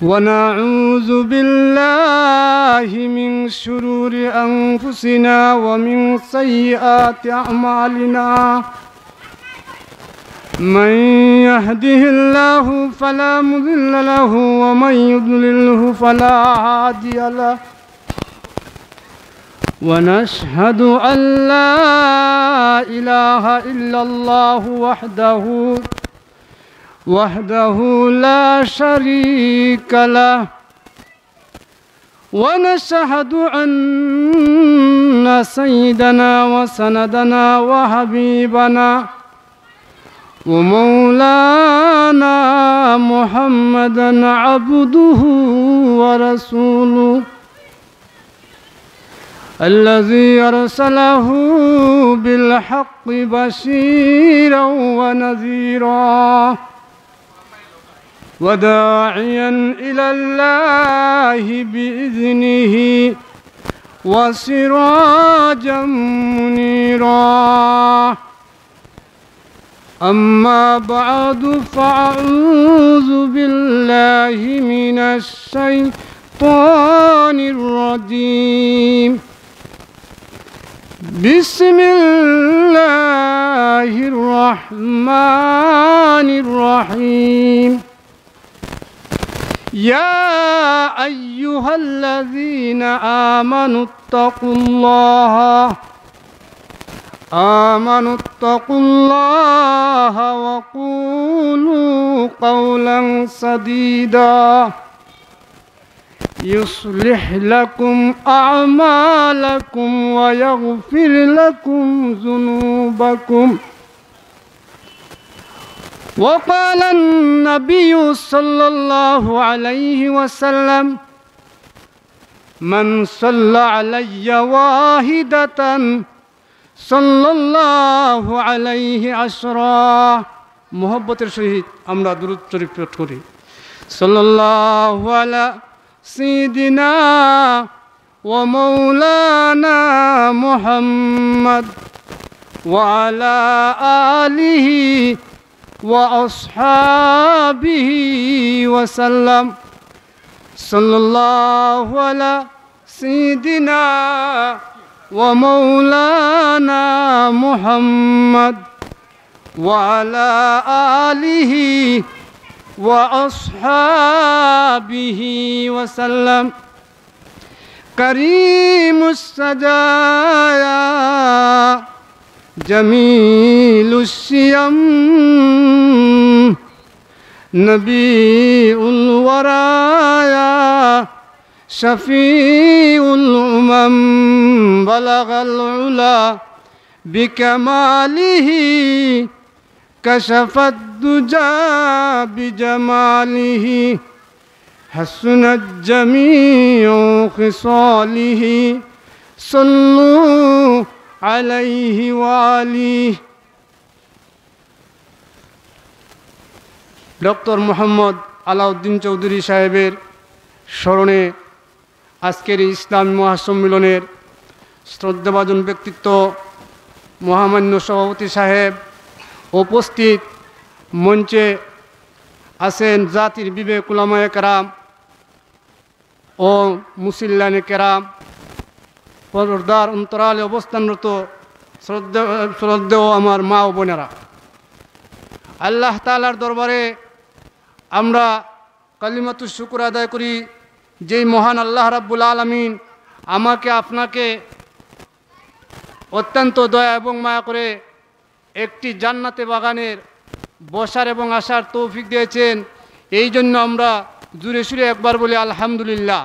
ونعوذ بالله من شرور أنفسنا ومن سيئات أعمالنا من يهده الله فلا مضل له ومن يضلله فلا هادي له ونشهد أن لا إله إلا الله وحده لا شريك له ونشهد أن سيدنا وسندنا وحبيبنا ومولانا محمدا عبده ورسوله الذي أرسله بالحق بشيرا ونذيرا وداعيا إلى الله بإذنه وسراجا منيرا أما بعد فأعوذ بالله من الشيطان الرجيم بسم الله الرحمن الرحيم يا أيها الذين آمنوا اتقوا الله وقولوا قولا سديدا يصلح لكم أعمالكم ويغفر لكم ذنوبكم وقال النبي صلى الله عليه وسلم من صلى علي واحدة صلى الله عليه عشرا محبت الشهيد أمرا درود شريف پڑھ صلى الله على سيدنا ومولانا محمد وعلى آله وأصحابه وسلم صلى الله على سيدنا ومولانا محمد وعلى آله وأصحابه وسلم كريم السجايا جميل الشيم نبي الورايا شفيع الأمم بلغ العلا بكماله كشف الدجى بجماله حسنت جميع خصاله صلوا عليه وآله doctor Mohammad Alauddin Chowdhury সাহেবের স্মরণে আজকের ইসলামী মহাসম্মেলনের শ্রদ্ধাভাজন ব্যক্তিত্ব মহামান্য সভাপতি সাহেব উপস্থিত মঞ্চে আছেন জাতির বিবেক উলামায়ে কেরাম ও মুসল্লিয়ানে কেরাম পর্দার অন্তরালে অবস্থানরত শ্রদ্ধেয় আমার মা ও বোনেরা আল্লাহ তাআলার দরবারে আমরা কালিমাতুশ শুকর আদায় করি যেই মহান আল্লাহ রাব্বুল আলামিন আমাকে আপনাকে অত্যন্ত দয়া এবং মায়া করে একটি জান্নাতে বাগানের বসার এবং আসার তৌফিক দিয়েছেন এই জন্য আমরা জুড়ে সুরে একবার বলি আলহামদুলিল্লাহ।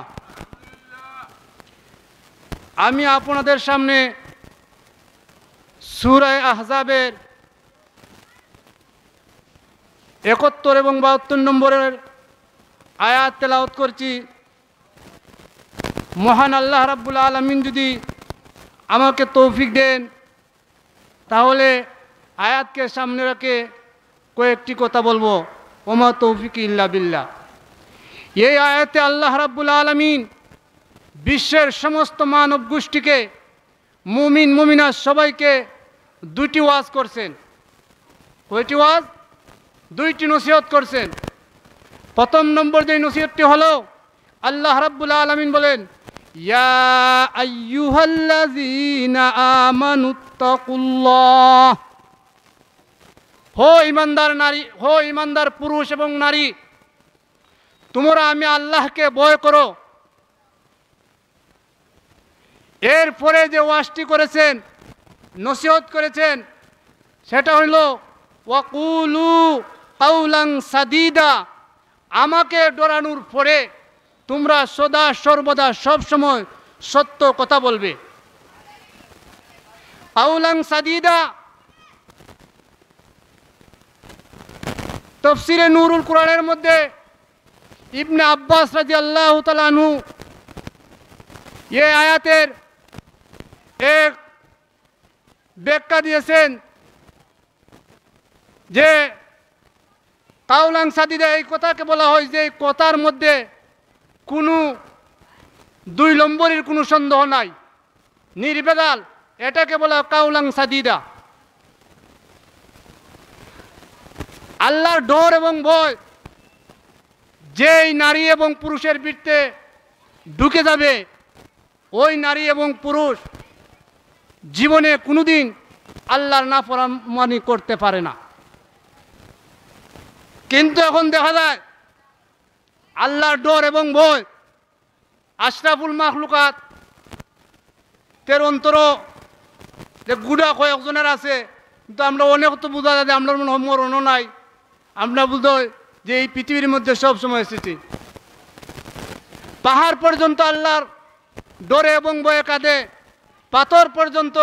আমি আপনাদের সামনে সূরা আহজাবের 71 এবং 72 নম্বরের আয়াত তেলাওয়াত করছি। মহান আল্লাহ রাব্বুল আলামিন যদি আমাকে তৌফিক দেন তাহলে আয়াতকে সামনে রেখে কয়েকটি কথা বলবো। ওমা তৌফিক ইল্লা বিল্লাহ। এই আয়াতে আল্লাহ রাব্বুল আলামিন বিশ্বের সমস্ত মানব গোষ্ঠীকে মুমিন মুমিনাত সবাইকে দুটি ওয়াজ করছেন। কয়টি ওয়াজ? দুইটি নসিহত করছেন। প্রথম নম্বর যে নসিহতটি হলো, আল্লাহ রাব্বুল আলামিন বলেন, ইয়া আইয়ুহাল্লাযীনা আমানুত্তাকুল্লাহ, হো ঈমানদার নারী, হো ঈমানদার পুরুষ এবং নারী, তোমরা আমি আল্লাহকে ভয় করো। এরপরে যে ওয়াজটি করেছেন, নসিহত করেছেন, সেটা হইল ওয়াকুলু কাউলান সাদীদা, আমাকে ডরানোর পরে তোমরা সদা সর্বদা সব সময় সত্য কথা বলবে। কাউলান সাদীদা তাফসীরে নূরুল কুরআনের মধ্যে ইবনে আব্বাস রাদিয়াল্লাহু তাআলা আনহু এই আয়াতের এক ব্যাখ্যা দিয়েছেন যে কাউলান সাদীদা এই কথাকে বলা হয় যে এই কথার মধ্যে কোনো দুই নম্বরের কোনো সন্দেহ নাই, নির্ভেজাল, এটাকে বলা কাউলান সাদীদা। আল্লাহর ডর এবং ভয় যেই নারী এবং পুরুষের বৃত্তে ঢুকে যাবে, ওই নারী এবং পুরুষ জীবনে কোনোদিন আল্লাহর নাফরমানি করতে পারে না। কিন্তু এখন দেখা যায় আল্লাহর ডর এবং ভয় আশরাফুল মাখলুকাত তের অন্তর যে গুড়া কয়েকজনের আছে, কিন্তু আমরা অনেক তো বোঝা যায় আমরা মরণও নাই, আমরা বুঝই যে এই পৃথিবীর মধ্যে সব সময় এসেছি। পাহাড় পর্যন্ত আল্লাহর ডরে এবং ভয়ে কাঁদে, পাথর পর্যন্ত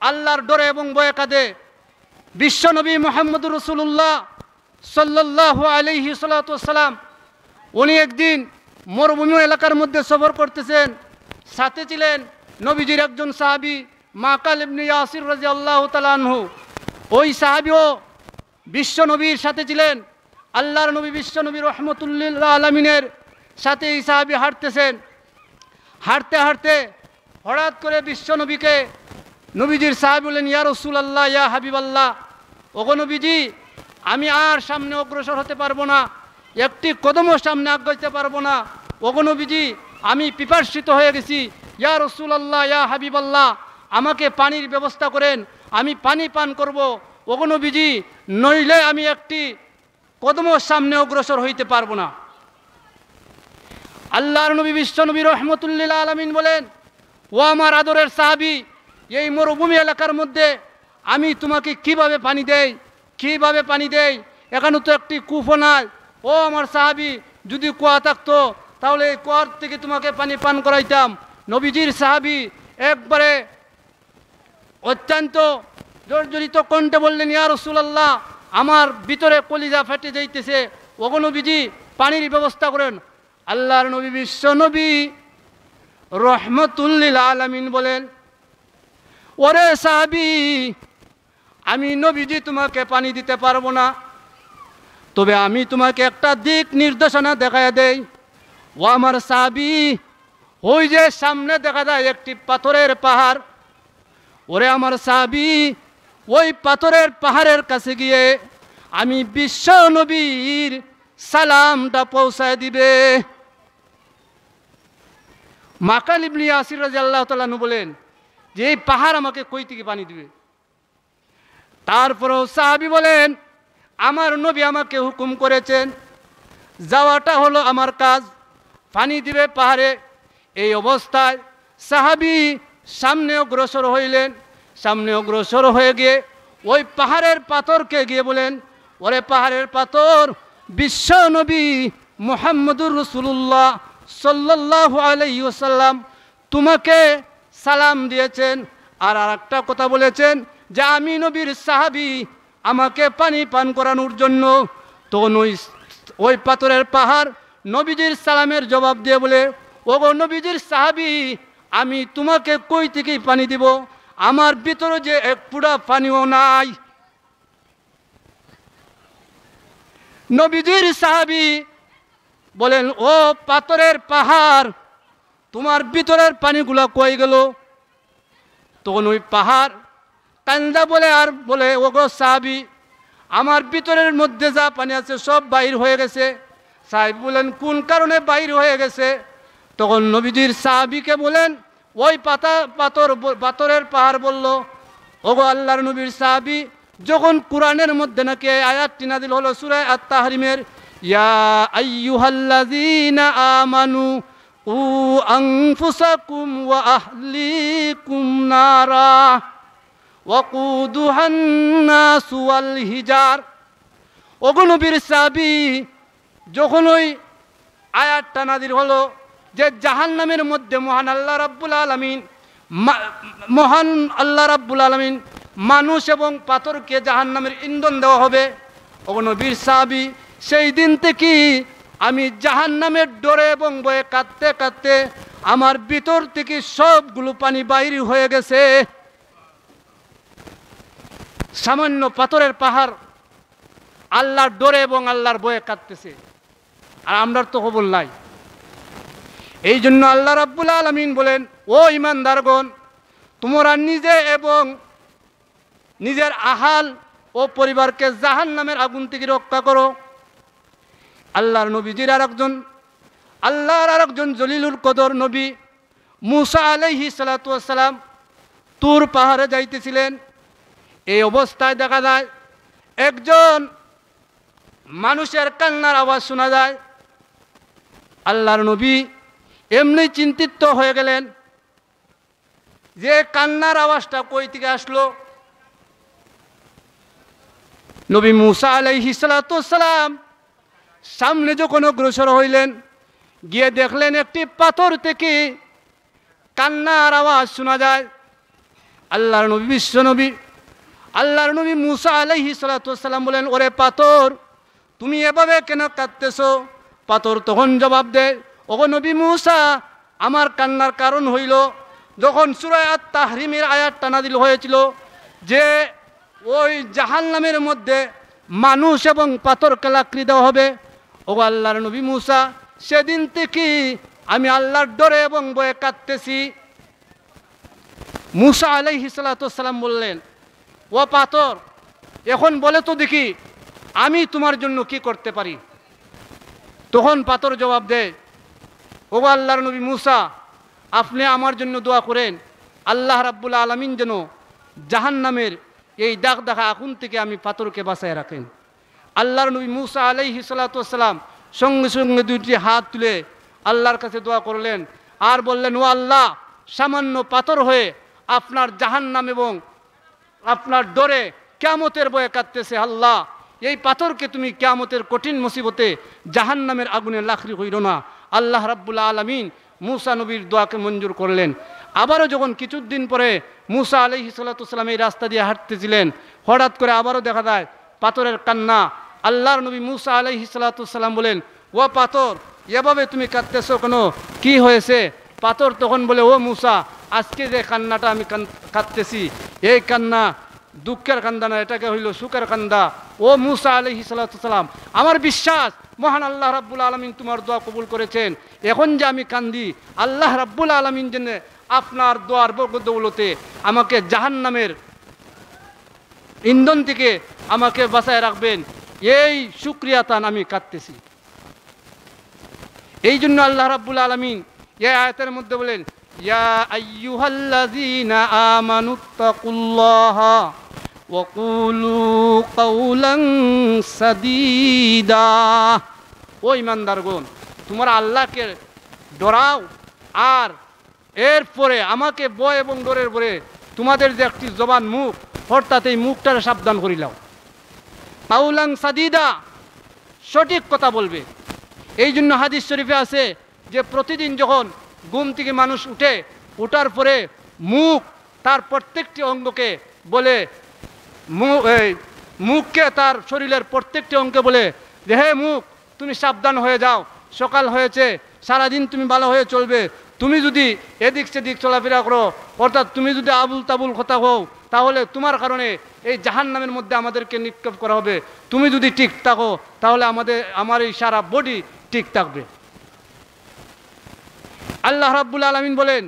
আল্লাহর ডরে এবং ভয়ে কাঁদে। বিশ্বনবী মুহাম্মদুর রাসূলুল্লাহ সাল্লাল্লাহু আলাইহি সাল্লাম উনি একদিন মরুভূমি এলাকার মধ্যে সফর করতেছেন, সাথে ছিলেন নবীজির একজন সাহাবী মাকাল ইবনে ইয়াসির রাদিয়াল্লাহু তাআলা আনহু। ওই সাহাবীও বিশ্বনবীর সাথে ছিলেন, আল্লাহর নবী বিশ্বনবী রহমতুল্লিল আলমিনের সাথে এই সাহাবী হাঁটতেছেন। হাঁটতে হাঁটতে হঠাৎ করে বিশ্বনবীকে নবীজির সাহাবী বলেন, ইয়া রাসূলুল্লাহ, ইয়া হাবিবাল্লাহ, ওগো নবীজি, আমি আর সামনে অগ্রসর হতে পারবো না, একটি কদমও সামনে আগাইতে পারবো না। ওগো নবীজি, আমি পিপাসিত হয়ে গেছি। ইয়া রাসূলুল্লাহ, ইয়া হাবিবাল্লাহ, আমাকে পানির ব্যবস্থা করেন, আমি পানি পান করব। ওগো নবীজি, নইলে আমি একটি কদমও সামনে অগ্রসর হইতে পারবো না। আল্লাহর নবী বিশ্বনবী রহমতুল্লিল আলামিন বলেন, ও আমার আদরের সাহাবী, এই মরুভূমি এলাকার মধ্যে আমি তোমাকে কিভাবে পানি দেই, কিভাবে পানি দেই, এখানে তো একটি কূপও নাই। ও আমার সাহাবী, যদি কুয়া থাকতো তাহলে এই কুয়ার থেকে তোমাকে পানি পান করাইতাম। নবীজির সাহাবী একবারে অত্যন্ত জর্জরিত কণ্ঠে বললেন, ইয়া রাসূলুল্লাহ, আমার ভিতরে কলিজা ফেটে যাইতেছে, ওগো নবীজি, পানির ব্যবস্থা করেন। আল্লাহর নবী বিশ্বনবী রহমতুল্লিল আলামিন বলেন, ওরে সাহাবী, আমি নবীজি তোমাকে পানি দিতে পারবো না, তবে আমি তোমাকে একটা দিক নির্দেশনা দেখায় দেই। ও আমার সাহাবী, ওই যে সামনে দেখা যায় একটি পাথরের পাহাড়, ওরে আমার সাহাবী, ওই পাথরের পাহাড়ের কাছে গিয়ে আমি বিশ্ব নবীর সালামটা পৌঁছায় দিবে। মাকাল ইবনে ইয়াসির রাদিয়াল্লাহু তাআলা আনহু বলেন যে এই পাহাড় আমাকে কই থেকে পানি দিবে? তারপরেও সাহাবী বলেন, আমার নবী আমাকে হুকুম করেছেন, যাওয়াটা হলো আমার কাজ, পানি দিবে পাহাড়ে। এই অবস্থায় সাহাবী সামনে অগ্রসর হইলেন। সামনে অগ্রসর হয়ে গিয়ে ওই পাহাড়ের পাথরকে গিয়ে বলেন, ওরে পাহাড়ের পাথর, বিশ্ব নবী মুহাম্মদুর রাসূলুল্লাহ সাল্লাল্লাহু আলাইহি ওয়াসাল্লাম তোমাকে সালাম দিয়েছেন, আর আরেকটা কথা বলেছেন যে আমি নবীর সাহাবী, আমাকে পানি পান করানোর জন্য। তো ওই পাথরের পাহাড় নবীজির সালামের জবাব দিয়ে বলে, ওগো নবীজির সাহাবী, আমি তোমাকে কই থেকে পানি দিব? আমার ভিতরে যে এক ফুটা পানিও নাই। নবীজির সাহাবী বলেন, ও পাথরের পাহাড়, তোমার ভিতরের পানিগুলা কই গেল? তখন ওই পাহাড় কান্দা বলে আর বলে, ওগো সাহাবী, আমার ভিতরের মধ্যে যা পানি আছে সব বাইর হয়ে গেছে। সাহাবী বলেন কোন কারণে বাইর হয়ে গেছে? তখন নবীজির সাহাবীকে বলেন ওই পাথরের পাহাড় বলল, ওগো আল্লাহর নবীর সাহাবী, যখন কোরআনের মধ্যে নাকি আয়াতটি নাযিল হলো সূরা আত-তাহরিমের, ইয়া আইয়ুহাল্লাযীনা আমানু উ আনফুসাকুম ওয়া আহলিকুম নারা ওয়াকুদুহান নাস ওয়াল হিজার। ওগো নবীর সাহাবী, যখন ওই আয়াতটা নাযিল হলো যে জাহান্নামের মধ্যে মহান আল্লাহ রাব্বুল আলামিন মানুষ এবং পাথরকে জাহান্নামের ইন্ধন দেওয়া হবে, ওগো নবীর সাহাবী, সেই দিন থেকে আমি জাহান্নামের ডরে এবং ভয়ে কাঁদতে কাঁদতে আমার ভিতর থেকে সবগুলো পানি বাইর হয়ে গেছে। সামান্য পাথরের পাহাড় আল্লাহর ডরে এবং আল্লাহর ভয়ে কাঁদতেছে, আর আমরার তো খবর নাই। এই জন্য আল্লাহ রাব্বুল আলামিন বলেন, ও ঈমানদারগণ, তোমরা নিজে এবং নিজের আহাল ও পরিবারকে জাহান্নামের আগুন থেকে রক্ষা করো। আল্লাহর আরেকজন জলিলুল কদর নবী মুসা আলাইহিস সালাতু ওয়াস সালাম তুর পাহাড়ে যাইতেছিলেন। এই অবস্থায় দেখা যায় একজন মানুষের কান্নার আওয়াজ শোনা যায়। আল্লাহর নবী এমনি চিন্তিত হয়ে গেলেন যে কান্নার আওয়াজটা কই থেকে আসলো। নবী মুসা আলাইহিস সালাতু ওয়াস সালাম সামনে যখন অগ্রসর হইলেন, গিয়ে দেখলেন একটি পাথর থেকে কান্নার আওয়াজ শোনা যায়। আল্লাহর নবী বিশ্বনবী আল্লাহর নবী মুসা আলাইহিস সালাতু ওয়াস সালাম বলেন, ওরে পাথর, তুমি এভাবে কেন কাঁদতেছো? পাথর তখন জবাব দেয়, ওগো নবী মুসা, আমার কান্নার কারণ হইল যখন সূরা আত-তাহরিমের আয়াতটা নাযিল হয়েছিল যে ওই জাহান্নামের মধ্যে মানুষ এবং পাথরকে লাকড়ি দেওয়া হবে। ওগো আল্লাহর নবী মুসা, সেদিন থেকে আমি আল্লাহর ডরে এবং ভয়ে কাঁদতেছি। মুসা আলাইহিস সালাতু ওয়াস সালাম বললেন, ও পাথর, এখন বলে তো দেখি আমি তোমার জন্য কি করতে পারি? তখন পাথর জবাব দেয়, ওগো আল্লাহর নবী মুসা, আপনি আমার জন্য দোয়া করেন আল্লাহ রাব্বুল আলামিন যেন জাহান্নামের এই দাগ দেখা আগুন থেকে আমি পাথরকে বাঁচায় রাখেন। আল্লাহর নবী মুসা আলাইহিস সালাতু ওয়াস সালাম সঙ্গে সঙ্গে দুইটি হাত তুলে আল্লাহর কাছে দোয়া করলেন আর বললেন, ও আল্লাহ, সামান্য পাথর হয়ে আপনার জাহান্নাম এবং আপনার ডরে কিয়ামতের ভয়ে কাঁদতেছে। আল্লাহ, এই পাথরকে তুমি কিয়ামতের কঠিন মুসিবতে জাহান্নামের আগুনে লাকড়ি হইল না। আল্লাহ রাব্বুল আলামিন মুসা নবীর দোয়াকে মঞ্জুর করলেন। আবারও যখন কিছুদিন পরে মুসা আলাইহিস সালাতু ওয়াস সালাম এই রাস্তা দিয়ে হাঁটতেছিলেন, হঠাৎ করে আবারও দেখা যায় পাথরের কান্না। আল্লাহর নবী মুসা আলাইহিস সালাতু ওয়াস সালাম বলেন, ও পাথর, এভাবে তুমি কাঁদতেছো কেন? কি হয়েছে? পাথর তখন বলে, ও মুসা, আজকে যে কান্নাটা আমি কাঁদতেছি, এই কান্না দুঃখের কান্দা না, এটাকে হইল সুখের কান্দা। ও মুসা আলাইহিস সালাতু ওয়াস সালাম, আমার বিশ্বাস মহান আল্লাহ রাব্বুল আলামিন তোমার দোয়া কবুল করেছেন। এখন যে আমি কান্দি, আল্লাহ রাব্বুল আলামিন যেন আপনার দোয়ার বদৌলতে আমাকে জাহান্নামের ইন্ধন থেকে আমাকে বাঁচায় রাখবেন, এই শুকরিয়া তান আমি কাঁদতেছি। এই জন্য আল্লাহ রাব্বুল আলামিন এই আয়াতের মধ্যে বলেন, ইয়া আইয়ুহাল্লাযীনা আমানুত্তাকুল্লাহা ওয়া কুলু কাওলান সাদীদা। ও ঈমানদারগণ, তোমরা আল্লাহকে ডরাও, আর এরপরে আমাকে ভয় এবং ডরের পরে তোমাদের যে একটি জবান মুখ, অর্থাৎ এই মুখটারে সাবধান করিলাও। কাওলান সাদীদা, সঠিক কথা বলবে। এই জন্য হাদিস শরীফে আছে যে প্রতিদিন যখন ঘুম থেকে মানুষ উঠে, ওঠার পরে মুখ তার প্রত্যেকটি অঙ্গকে বলে, মুখকে তার শরীরের প্রত্যেকটি অঙ্গকে বলে যে হে মুখ, তুমি সাবধান হয়ে যাও, সকাল হয়েছে, সারাদিন তুমি ভালো হয়ে চলবে। তুমি যদি এদিক সেদিক চলাফেরা করো, অর্থাৎ তুমি যদি আবুল তাবুল কথা হও, তাহলে তোমার কারণে এই জাহান্নামের মধ্যে আমাদেরকে নিক্ষেপ করা হবে। তুমি যদি ঠিক থাকো, তাহলে আমার এই সারা বডি ঠিক থাকবে। আল্লাহ রাব্বুল আলামিন বলেন,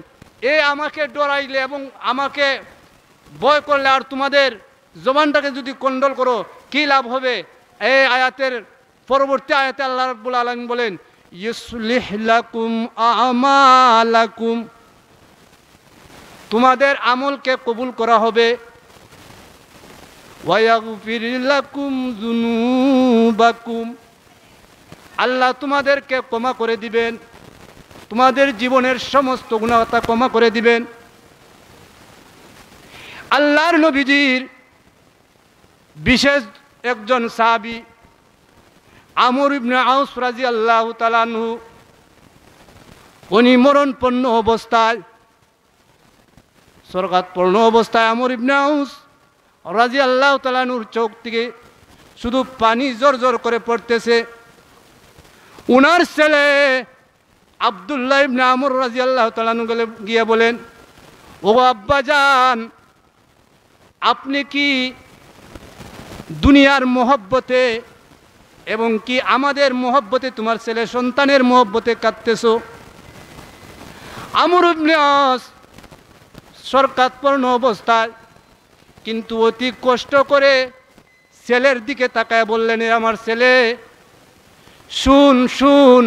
এ আমাকে ডরাইলে এবং আমাকে ভয় করলে আর তোমাদের জবানটাকে যদি কন্ট্রোল করো, কি লাভ হবে? এই আয়াতের পরবর্তী আয়াতে আল্লাহ রাব্বুল আলামিন বলেন ইউসলিহ লাকুম আমালাকুম, তোমাদের আমলকে কবুল করা হবে, ওয়ায়াগফির লাকুম যুনুবাকুম, আল্লাহ তোমাদেরকে ক্ষমা করে দিবেন, তোমাদের জীবনের সমস্ত গুনাহ ক্ষমা করে দিবেন। আল্লাহর নবীজির বিশেষ একজন সাহাবী আমর ইবনে আউস রাদিয়াল্লাহু তাআলা আনহু, উনি মরণপন্ন অবস্থায়, স্বর্গাৎপন্ন অবস্থায় আমর ইবনে আউস রাদিয়াল্লাহু তাআলা আনহুর চোখ থেকে শুধু পানি জোর করে পড়তেছে। উনার ছেলে আব্দুল্লাহ ইবনে আমর রাদিয়াল্লাহু তাআলা আনহু গিয়ে বলেন, ও আব্বাজান, আপনি কি দুনিয়ার মহব্বতে এবং কি আমাদের মহব্বতে, তোমার ছেলে সন্তানের মহব্বতে কাঁদতেছো? আমর ইবনে আস সরকাতপূর্ণ অবস্থায় কিন্তু অতি কষ্ট করে ছেলের দিকে তাকায় বললেন, আমার ছেলে শুন,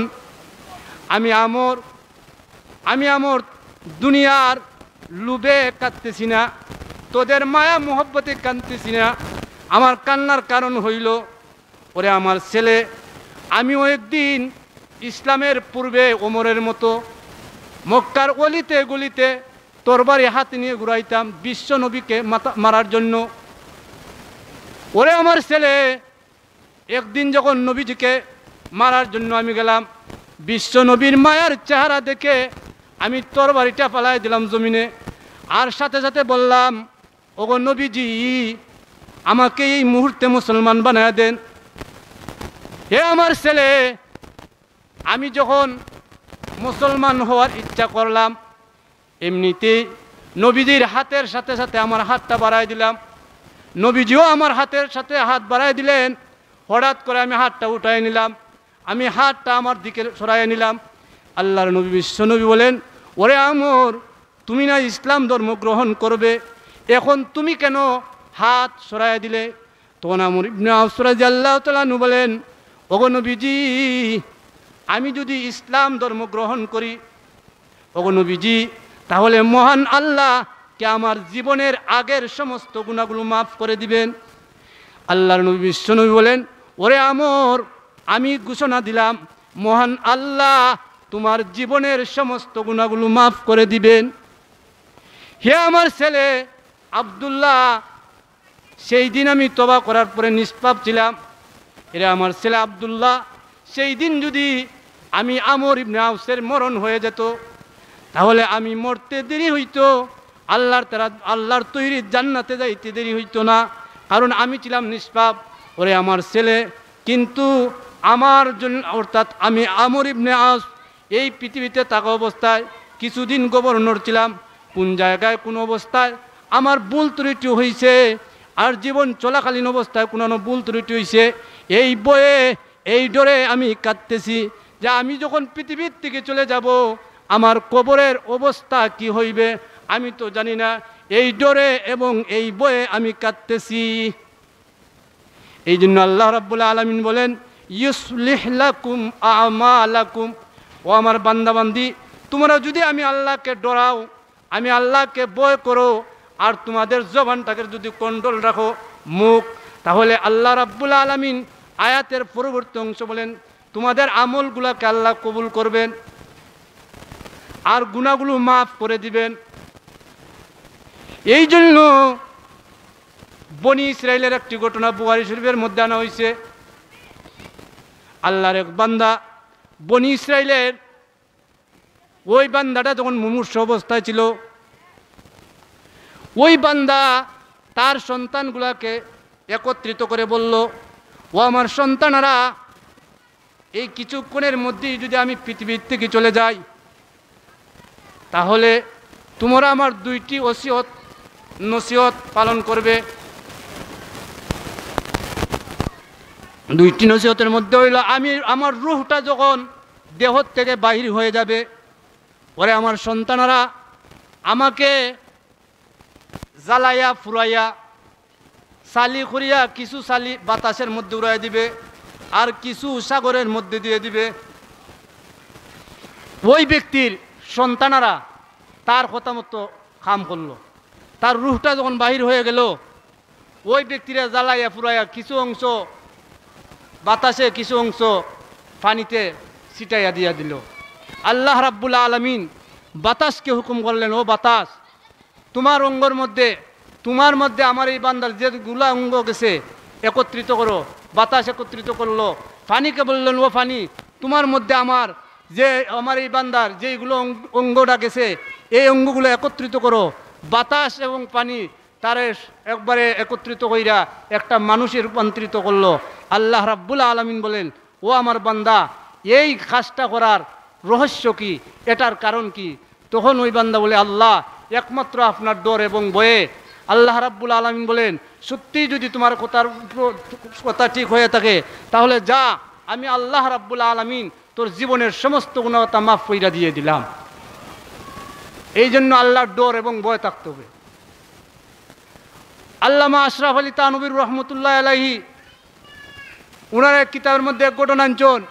আমি আমর দুনিয়ার লোভে কাঁদতেছি না, তোদের মায়া মহব্বতে কাঁদতেছি না। আমার কান্নার কারণ হইল, ওরে আমার ছেলে, আমিও একদিন ইসলামের পূর্বে ওমরের মতো মক্কার অলিতে গলিতে তরবারি হাতে নিয়ে ঘুরাইতাম বিশ্ব নবীকে মারার জন্য। ওরে আমার ছেলে, একদিন যখন নবীজিকে মারার জন্য আমি গেলাম, বিশ্ব নবীর মায়ার চেহারা দেখে আমি তরবারিটা ফালাই দিলাম জমিনে, আর সাথে সাথে বললাম, ওগো নবীজি, আমাকে এই মুহূর্তে মুসলমান বানায় দেন। হে আমার ছেলে, আমি যখন মুসলমান হওয়ার ইচ্ছা করলাম, এমনিতেই নবীজির হাতের সাথে সাথে আমার হাতটা বাড়াই দিলাম, নবীজিও আমার হাতের সাথে হাত বাড়াই দিলেন। হঠাৎ করে আমি হাতটা উঠাই নিলাম, আমি হাতটা আমার দিকে সরাই নিলাম। আল্লাহর নবী বিশ্ব নবী বলেন, ওরে আমর, তুমি না ইসলাম ধর্ম গ্রহণ করবে, এখন তুমি কেন হাত সরাই দিলে? তখন আমর ইবনে আউস রাদিয়াল্লাহু তাআলা আনহু বলেন, ওগো নবীজি, আমি যদি ইসলাম ধর্ম গ্রহণ করি, ওগো নবীজি, তাহলে মহান আল্লাহ কে আমার জীবনের আগের সমস্ত গুনাহগুলো মাফ করে দিবেন। আল্লাহর নবী বিশ্ব নবী বলেন, ওরে আমর, আমি ঘোষণা দিলাম, মহান আল্লাহ তোমার জীবনের সমস্ত গুনাহগুলো মাফ করে দিবেন। হে আমার ছেলে আব্দুল্লাহ, সেই দিন আমি তওবা করার পরে নিষ্পাপ ছিলাম। এরা আমার ছেলে আব্দুল্লাহ, সেই দিন যদি আমি আমর ইবনে আউসের মরণ হয়ে যেত, তাহলে আমি মরতে দেরি হইতো, আল্লাহর তৈরি জান্নাতে যাইতে দেরি হইতো না, কারণ আমি ছিলাম নিষ্পাপ। ওরে আমার ছেলে, কিন্তু আমার জন্য, অর্থাৎ আমি আমর ইবনে আউস এই পৃথিবীতে থাকা অবস্থায় কিছুদিন গভর্নর ছিলাম, কোন জায়গায় কোন অবস্থায় আমার ভুল ত্রুটি হয়েছে, আর জীবন চলাকালীন অবস্থায় কোনো ভুল ত্রুটি হয়েছে, এই বয়ে এই ডরে আমি কাঁদতেছি যে আমি যখন পৃথিবীর থেকে চলে যাব, আমার কবরের অবস্থা কি হইবে আমি তো জানি না, এই ডরে এবং এই বয়ে আমি কাঁদতেছি। এই জন্য আল্লাহ রাব্বুল আলামিন বলেন, ইউসলিহ লাকুম আমালাকুম, ও আমার বান্দাবান্দি, তোমরা যদি আমি আল্লাহকে ডরাও, আমি আল্লাহকে ভয় করো, আর তোমাদের জবানটাকে যদি কন্ট্রোল রাখো, মুখ, তাহলে আল্লাহ রাব্বুল আলামিন আয়াতের পরবর্তী অংশ বলেন, তোমাদের আমলগুলোকে আল্লাহ কবুল করবেন আর গুনাহগুলো মাফ করে দিবেন। এই জন্য বনি ইসরাইলের একটি ঘটনা বুখারী শরীফের মধ্যে আনা হয়েছে। আল্লাহর এক বান্দা, বনি ইসরাইলের ওই বান্দাটা যখন মুমূর্ষু অবস্থায় ছিল, ওই বান্দা তার সন্তানগুলাকে একত্রিত করে বলল, ও আমার সন্তানেরা, এই কিছুক্ষণের মধ্যেই যদি আমি পৃথিবীর থেকে চলে যাই, তাহলে তোমরা আমার দুইটি নসিহত পালন করবে। দুইটি নসিহতের মধ্যে হইল, আমার রূহটা যখন দেহ থেকে বাহির হয়ে যাবে, ওরে আমার সন্তানেরা আমাকে জ্বালাইয়া ফুরাইয়া সালি করিয়া কিছু সালি বাতাসের মধ্যে উড়াই দিবে, আর কিছু সাগরের মধ্যে দিয়ে দিবে। ওই ব্যক্তির সন্তানারা তার কথা মতো কাম করলো। তার রুহটা যখন বাহির হয়ে গেল, ওই ব্যক্তিরা জ্বালাইয়া পুরাইয়া কিছু অংশ বাতাসে, কিছু অংশ পানিতে ছিটাইয়া দিয়া দিল। আল্লাহ রাব্বুল আলামিন বাতাসকে হুকুম করলেন, ও বাতাস, তোমার অঙ্গর মধ্যে, তোমার মধ্যে আমার এই বান্দার যেগুলা অঙ্গ গেছে একত্রিত করো। বাতাস একত্রিত করলো। পানিকে বললেন, ও পানি, তোমার মধ্যে আমার এই বান্দার যেগুলো অঙ্গটা গেছে এই অঙ্গগুলো একত্রিত করো। বাতাস এবং পানি তারে একবারে একত্রিত কইরা একটা মানুষে রূপান্তরিত করলো। আল্লাহ রাব্বুল আলামিন বলেন, ও আমার বান্দা, এই কাজটা করার রহস্য কি, এটার কারণ কি? তখন ওই বান্দা বলে, আল্লাহ, একমাত্র আপনার ডর এবং ভয়ে। আল্লাহ রাব্বুল আলামিন বলেন, সত্যি যদি তোমার কথা ঠিক হয়ে থাকে তাহলে যা, আমি আল্লাহ রাব্বুল আলামিন তোর জীবনের সমস্ত গুনাহটা মাফ কইরা দিয়ে দিলাম। এই জন্য আল্লাহর ডর এবং ভয় থাকতে হবে। আল্লামা আশরাফ আলী তানভীর রহমতুল্লাহ আলাইহি ওনার এক কিতাবের মধ্যে এক ঘটনা আনছেন।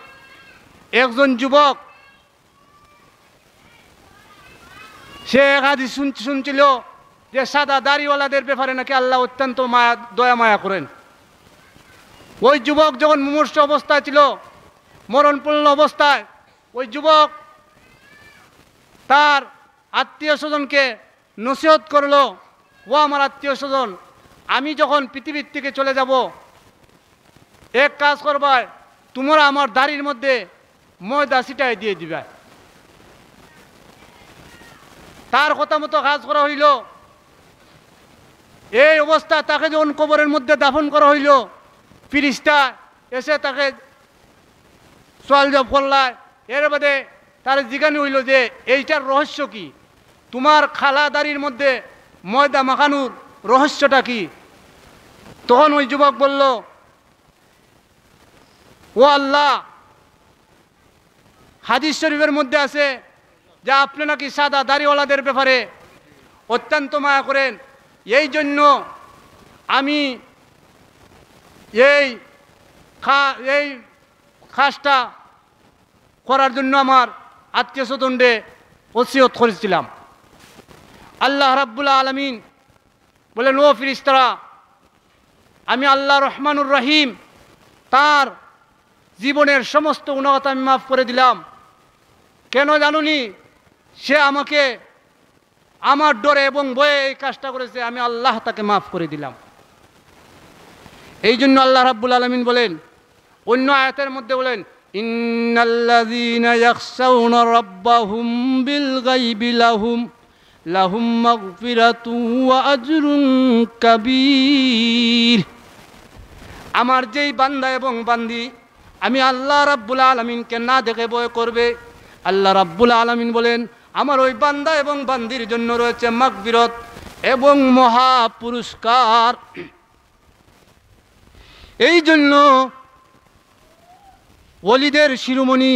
একজন যুবক, সে এক হাদিস শুনছিল যে সাদা দাড়িওয়ালাদের ব্যাপারে নাকি আল্লাহ অত্যন্ত দয়া মায়া করেন। ওই যুবক যখন মুমূর্ষ অবস্থায় ছিল, মরণপূর্ণ অবস্থায়, ওই যুবক তার আত্মীয় স্বজনকে নসিহত করলো, ও আমার আত্মীয় স্বজন, আমি যখন পৃথিবীর থেকে চলে যাব, এক কাজ করবায়, তোমরা আমার দাড়ির মধ্যে ময়দা ছিটাই দিয়ে দিবে। তার কথা মতো কাজ করা হইল। এই অবস্থা তাকে যখন কবরের মধ্যে দাফন করা হইল, ফিরিস্তা এসে তাকে সোয়াল জব করলায়। এর বাদে তার জিজ্ঞাসা হইল যে এইটার রহস্য কি, তোমার খালা দাড়ির মধ্যে ময়দা মাখানোর রহস্যটা কি? তখন ওই যুবক বলল, ও আল্লাহ, হাদিস শরীফের মধ্যে আছে যে আপনি নাকি সাদা দাড়িওয়ালাদের ব্যাপারে অত্যন্ত মায়া করেন, এই জন্য আমি এই কাজটা করার জন্য আমার আত্মীয় স্বজনরে ওসিয়ত করেছিলাম। আল্লাহ রাব্বুল আলামিন বলেন, ও ফেরেশতারা, আমি আল্লাহ রহমানুর রহিম, তার জীবনের সমস্ত গুনাহ আমি মাফ করে দিলাম। কেন জানুনি? সে আমাকে আমার ডরে এবং ভয়ে এই কাজটা করেছে, আমি আল্লাহ তাকে মাফ করে দিলাম। এই জন্য আল্লাহ রাব্বুল আলামিন বলেন, অন্য আয়াতের মধ্যে বলেন, ইন্নাল্লাযীনা ইয়াখশাউনা রাব্বাহুম বিল গায়বি লাহুম মাগফিরাতুন ওয়া আজরুন কাবীর। আমার যেই বান্দা এবং বান্দি আমি আল্লাহ রাব্বুল আলামিনকে না দেখে ভয় করবে, আল্লাহ রাব্বুল আলামিন বলেন, আমার ওই বান্দা এবং বান্দির জন্য রয়েছে মাগফিরাত এবং মহা পুরস্কার। এই জন্য ওলিদের শিরোমণি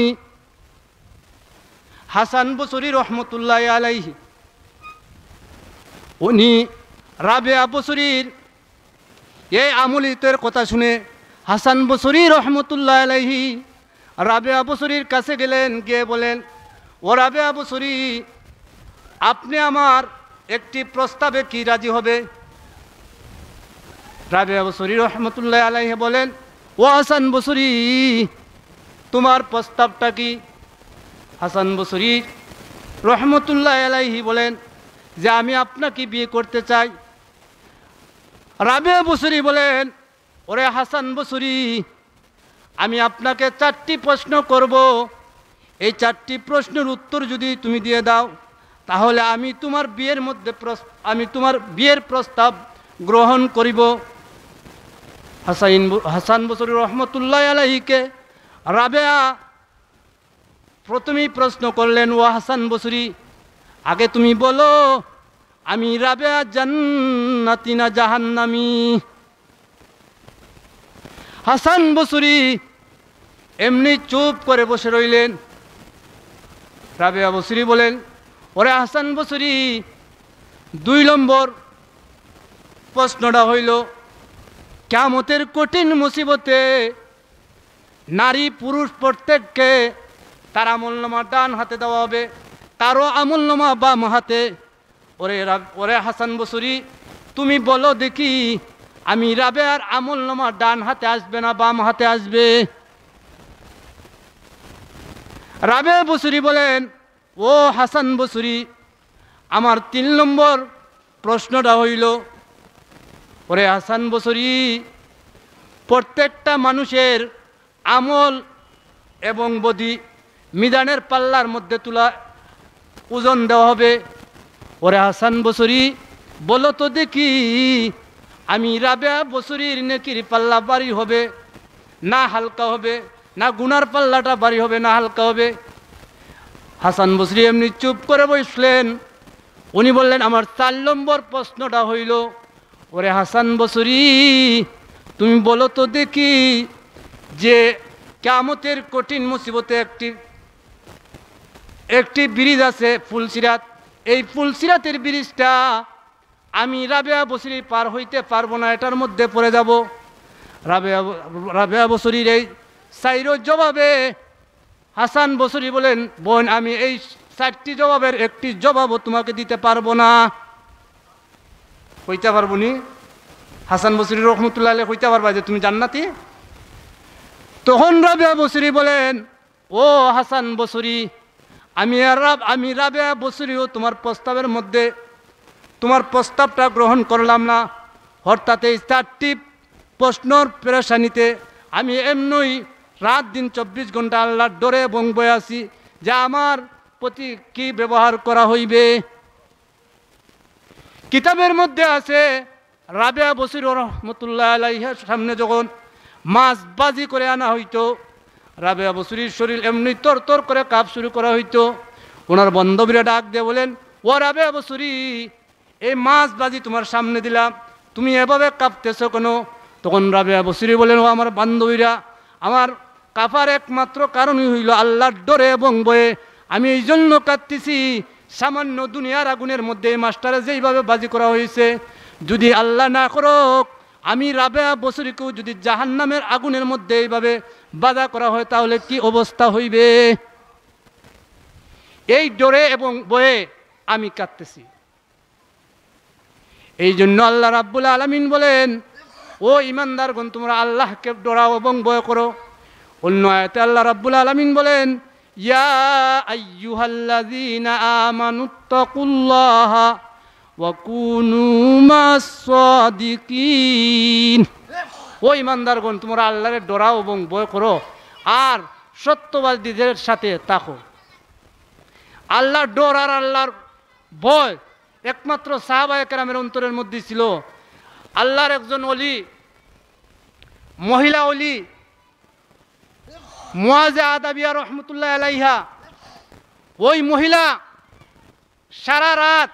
হাসান বসরি রহমতুল্লাহ আলাইহি, উনি রাবেয়া বসরির এই আমলিতের কথা শুনে হাসান বসরি রহমতুল্লাহ আলাইহি রাবেয়া বসরির কাছে গেলেন, গিয়ে বলেন, ও রাবেয়া বসরি, আপনি আমার একটি প্রস্তাবে কি রাজি হবে? রাবেয়া বসরি রহমতুল্লাহ আলাইহি বলেন, ও হাসান বসরি, তোমার প্রস্তাবটা কি? হাসান বসরি রহমতুল্লাহ আলাইহি বলেন যে আমি আপনাকে বিয়ে করতে চাই। রাবেয়া বসরি বলেন, ওরে হাসান বসরি, আমি আপনাকে 4টি প্রশ্ন করব, এই 4টি প্রশ্নের উত্তর যদি তুমি দিয়ে দাও তাহলে আমি তোমার বিয়ের প্রস্তাব গ্রহণ করিব। হাসান বসরি রহমতুল্লাহ আলাইহিকে রাবেয়া প্রথমেই প্রশ্ন করলেন, ও হাসান বসরি, আগে তুমি বলো, আমি রাবেয়া জান্নাতি না জাহান্নামী? হাসান বসরি এমনি চুপ করে বসে রইলেন। রাবেয়া বসরি বলেন, ওরে হাসান বসরি, 2 নম্বর প্রশ্নটা হইল, কিয়ামতের কঠিন মুসিবতে নারী পুরুষ প্রত্যেককে তার আমলনামা ডান হাতে দেওয়া হবে, তারও আমলনামা বাম হাতে। ওরে হাসান বসরি, তুমি বলো দেখি আমি রাবেয়ার আমলনামা ডান হাতে আসবে না বাম হাতে আসবে? রাবেয়া বসরি বলেন, ও হাসান বসরি, আমার 3 নম্বর প্রশ্নটা হইল, ওরে হাসান বসরি, প্রত্যেকটা মানুষের আমল এবং বদি মিজানের পাল্লার মধ্যে তুলা ওজন দেওয়া হবে। ওরে হাসান বসরি, বলো তো দেখি আমি রাবেয়া বসরির নেকির পাল্লা বাড়ি হবে না হালকা হবে, না গুনার পাল্লাটা বাড়ি হবে না হালকা হবে? হাসান বসরি এমনি চুপ করে বসলেন। উনি বললেন, আমার 4 নম্বর প্রশ্নটা হইল, ওরে হাসান বসরি, তুমি বলো তো দেখি যে কিয়ামতের কঠিন মুসিবতে একটি ব্রিজ আছে ফুলসিরাত, এই ফুলসিরাতের ব্রিজটা আমি রাবেয়া বসরি পার হইতে পারবো না, এটার মধ্যে পড়ে যাব। রাবেয়া বসরির এই 4 জবাবে হাসান বসরি বলেন, বোন, আমি এই 4টি জবাবের একটি জবাবও তোমাকে দিতে পারবো না। কইতে পারবো নি? হাসান বসরি রহমতুল্লাহ আলাইহি কইতে পারবা যে তুমি জান্নাতি? তখন রাবেয়া বসরি বলেন, ও হাসান বসরি, আমি রাবেয়া বসরিও তোমার প্রস্তাবের মধ্যে তোমার প্রস্তাবটা গ্রহণ করলাম না। অর্থাৎ এই 4টি প্রশ্নর পেরেশানিতে আমি এমনই রাত দিন 24 ঘন্টা আল্লাহর ডরে এবং বয়ে আছি যে আমার প্রতি কি ব্যবহার করা হইবে। কিতাবের মধ্যে আছে, রাবেয়া বসরি রহমতুল্লাহ আলাইহির সামনে যখন মাছ বাজি করে আনা হইতো, রাবেয়া বসরির শরীর এমনি তর করে কাঁপ শুরু করা হইতো। ওনার বান্ধবীরা ডাক দিয়ে বলেন, ও রাবেয়া বসরি, এই মাছ বাজি তোমার সামনে দিলাম, তুমি এভাবে কাঁপতেছো কেন? তখন রাবেয়া বসরি বলেন, ও আমার বান্ধবীরা, আমার কাঁপার একমাত্র কারণই হইল আল্লাহর ডরে এবং বয়ে। আমি এই জন্য কাঁদতেছি, সামান্য দুনিয়ার আগুনের মধ্যে এই মাছটারে যেইভাবে বাজি করা হয়েছে, যদি আল্লাহ না করুক আমি রাবেয়া বসরিকেও যদি জাহান্নামের আগুনের মধ্যে এইভাবে বাধা করা হয় তাহলে কি অবস্থা হইবে? এই ডরে এবং বয়ে আমি কাঁদতেছি। এই জন্য আল্লাহ রাব্বুল আলামিন বলেন, ও ইমানদারগণ, তোমরা আল্লাহকে ডরাও এবং ভয় করো। অন্য আয়াতে আল্লাহ রাব্বুল আলামিন বলেন, ইয়া আইয়ুহাল্লাযীনা আমানুত্তাকুল্লাহা ওয়া কুনু মাস-সাদিকিন। ও ইমানদারগণ, তোমরা আল্লাহরে ডরাও এবং ভয় করো আর সত্যবাদীদের সাথে থাকো। আল্লাহর ডর আর আল্লাহর ভয় একমাত্র সাহাবায়ে কেরামের অন্তরের মধ্যে ছিল। আল্লাহর একজন ওলি, মহিলা ওলি, মুআযা আদাবিয়া রহমতুল্লাহ আলাইহা, ওই মহিলা সারা রাত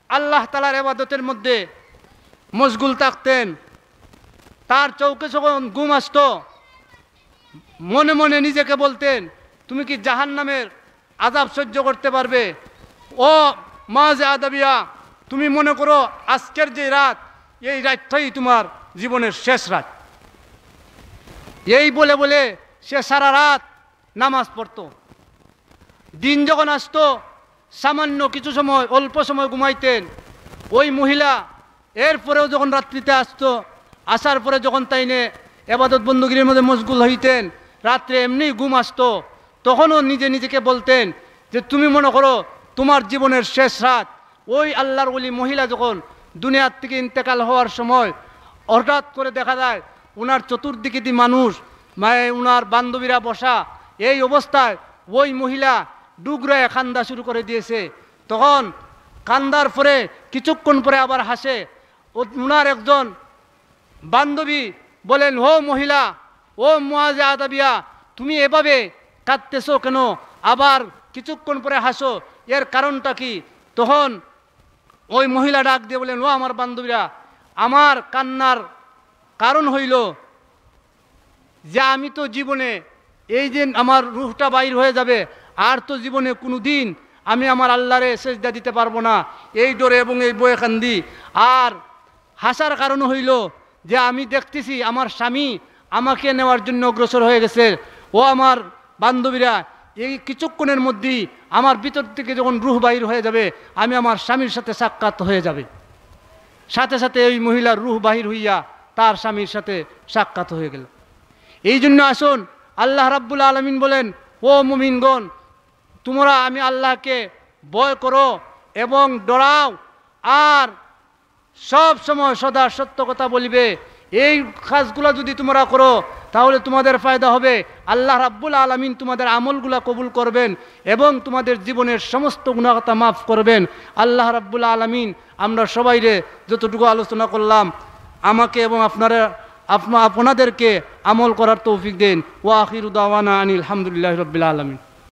আল্লাহ তাআলার ইবাদতের মধ্যে মশগুল থাকতেন। তার চৌকে যখন ঘুম আসতো, মনে মনে নিজেকে বলতেন, তুমি কি জাহান্নামের আযাব সহ্য করতে পারবে? ও মুআযা আদাবিয়া, তুমি মনে করো আজকের যে রাত, এই রাতটাই তোমার জীবনের শেষ রাত। এই বলে বলে সে সারা রাত নামাজ পড়তো। দিন যখন আসতো, সামান্য কিছু সময়, অল্প সময় ঘুমাইতেন ওই মহিলা। এরপরেও যখন রাত্রিতে আসতো, আসার পরে যখন তাইনে ইবাদত বন্দগির মধ্যে মশগুল হইতেন, রাত্রে এমনি ঘুম আসতো, তখনও নিজেকে বলতেন যে তুমি মনে করো তোমার জীবনের শেষ রাত। ওই আল্লাহর ওলি মহিলা যখন দুনিয়ার থেকে ইন্তেকাল হওয়ার সময় হঠাৎ করে দেখা যায় ওনার চতুর্দিকে দি মানুষ, ওনার বান্ধবীরা বসা, এই অবস্থায় ওই মহিলা ডুগরায় কান্দা শুরু করে দিয়েছে। তখন কান্দার পরে কিছুক্ষণ পরে আবার হাসে। ওনার একজন বান্ধবী বলেন, ও মহিলা, ও মুআযা আদাবিয়া, তুমি এভাবে কাঁদতেছো কেন? আবার কিছুক্ষণ পরে হাসো, এর কারণটা কি? তখন ওই মহিলা ডাক দিয়ে বলেন, ও আমার বান্ধবীরা, আমার কান্নার কারণ হইল যে আমি তো জীবনে, এই যে আমার রূহটা বাইর হয়ে যাবে, আর তো জীবনে কোনো দিন আমি আমার আল্লাহরে সেজদা দিতে পারবো না, এই ডরে এবং এই বয়ে কান্দি। আর হাসার কারণ হইল যে আমি দেখতেছি আমার স্বামী আমাকে নেওয়ার জন্য অগ্রসর হয়ে গেছে। ও আমার বান্ধবীরা, এই কিছুক্ষণের মধ্যেই আমার ভিতর থেকে যখন রুহ বাহির হয়ে যাবে, আমি আমার স্বামীর সাথে সাক্ষাৎ হয়ে যাবে। সাথে সাথে ওই মহিলার রুহ বাহির হইয়া তার স্বামীর সাথে সাক্ষাৎ হয়ে গেল। এই জন্য আসুন, আল্লাহ রাব্বুল আলামিন বলেন, ও মুমিনগণ, তোমরা আমি আল্লাহকে ভয় করো এবং ডরাও, আর সব সময় সদা সত্য কথা বলিবে। এই কাজগুলো যদি তোমরা করো তাহলে তোমাদের ফায়দা হবে। আল্লাহ রাব্বুল আলামিন তোমাদের আমলগুলা কবুল করবেন এবং তোমাদের জীবনের সমস্ত গুনাহতা মাফ করবেন। আল্লাহ রাব্বুল আলামিন আমরা সবাইরে যতটুকু আলোচনা করলাম, আমাকে এবং আপনাদেরকে আমল করার তৌফিক দেন। ওয়া আখিরু দাওয়ানা আনিল হামদুলিল্লাহি রাব্বিল আলামিন।